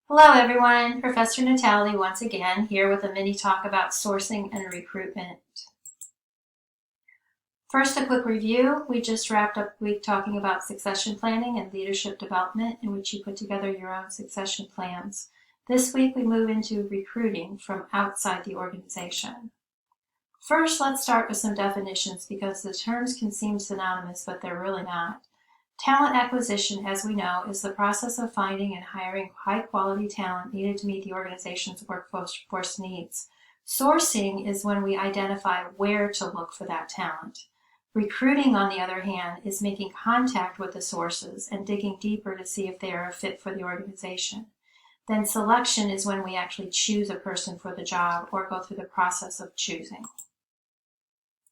Hello everyone, Professor Natalie once again here with a mini talk about sourcing and recruitment. First, a quick review. We just wrapped up the week talking about succession planning and leadership development, in which you put together your own succession plans. This week we move into recruiting from outside the organization. First, let's start with some definitions because the terms can seem synonymous, but they're really not. Talent acquisition, as we know, is the process of finding and hiring high-quality talent needed to meet the organization's workforce needs. Sourcing is when we identify where to look for that talent. Recruiting, on the other hand, is making contact with the sources and digging deeper to see if they are a fit for the organization. Then selection is when we actually choose a person for the job or go through the process of choosing.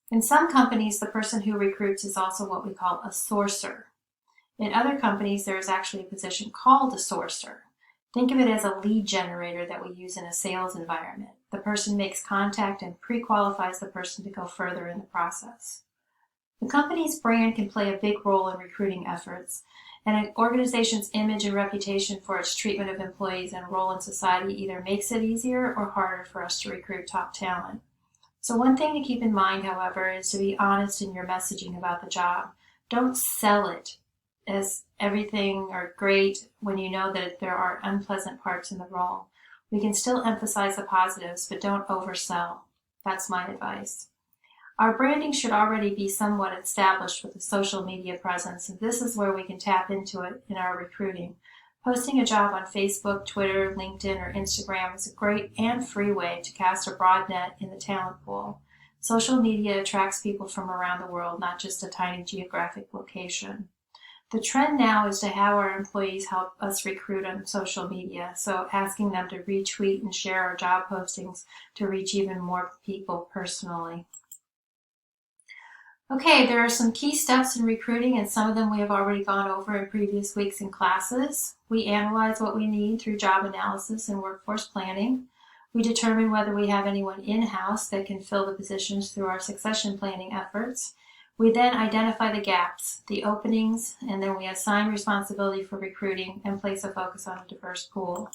In some companies, the person who recruits is also what we call a sourcer. In other companies, there is actually a position called a sourcer. Think of it as a lead generator that we use in a sales environment. The person makes contact and pre-qualifies the person to go further in the process. The company's brand can play a big role in recruiting efforts, and an organization's image and reputation for its treatment of employees and role in society either makes it easier or harder for us to recruit top talent. So one thing to keep in mind, however, is to be honest in your messaging about the job. Don't sell it as everything or great when you know that there are unpleasant parts in the role. We can still emphasize the positives, but don't oversell. That's my advice. Our branding should already be somewhat established with a social media presence, and this is where we can tap into it in our recruiting. Posting a job on Facebook, Twitter, LinkedIn, or Instagram is a great and free way to cast a broad net in the talent pool. Social media attracts people from around the world, not just a tiny geographic location. The trend now is to have our employees help us recruit on social media, so asking them to retweet and share our job postings to reach even more people personally. Okay, there are some key steps in recruiting, and some of them we have already gone over in previous weeks in classes. We analyze what we need through job analysis and workforce planning. We determine whether we have anyone in-house that can fill the positions through our succession planning efforts. We then identify the gaps, the openings, and then we assign responsibility for recruiting and place a focus on a diverse pool.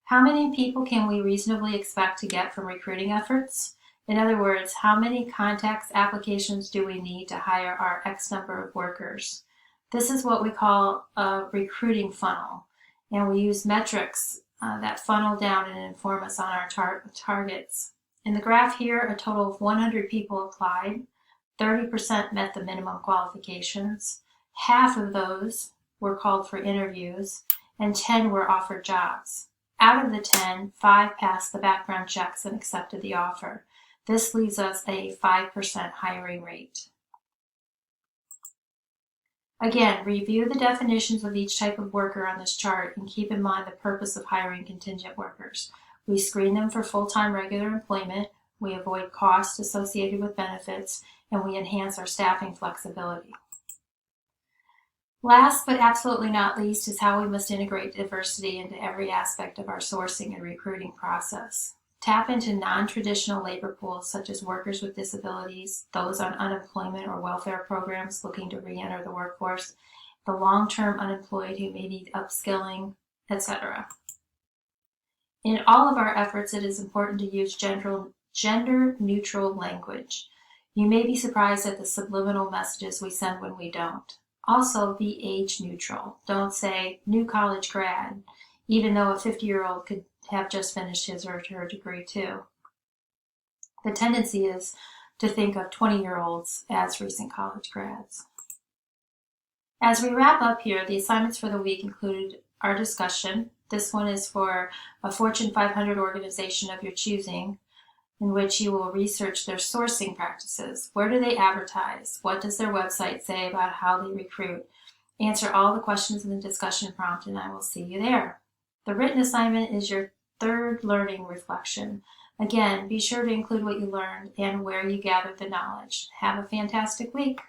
How many people can we reasonably expect to get from recruiting efforts? In other words, how many contacts, applications do we need to hire our X number of workers? This is what we call a recruiting funnel, and we use metrics that funnel down and inform us on our targets. In the graph here, a total of 100 people applied. 30% met the minimum qualifications, half of those were called for interviews, and 10 were offered jobs. Out of the 10, 5 passed the background checks and accepted the offer. This leaves us a 5% hiring rate. Again, review the definitions of each type of worker on this chart and keep in mind the purpose of hiring contingent workers. We screen them for full-time regular employment, we avoid costs associated with benefits, and we enhance our staffing flexibility. Last but absolutely not least is how we must integrate diversity into every aspect of our sourcing and recruiting process. Tap into non-traditional labor pools such as workers with disabilities, those on unemployment or welfare programs looking to re-enter the workforce, the long-term unemployed who may need upskilling, etc. In all of our efforts, it is important to use gender-neutral language. You may be surprised at the subliminal messages we send when we don't. Also, be age neutral. Don't say new college grad, even though a 50-year-old could have just finished his or her degree too. The tendency is to think of 20-year-olds as recent college grads. As we wrap up here, the assignments for the week included our discussion. This one is for a Fortune 500 organization of your choosing, in which you will research their sourcing practices. Where do they advertise? What does their website say about how they recruit? Answer all the questions in the discussion prompt, and I will see you there. The written assignment is your third learning reflection. Again, be sure to include what you learned and where you gathered the knowledge. Have a fantastic week.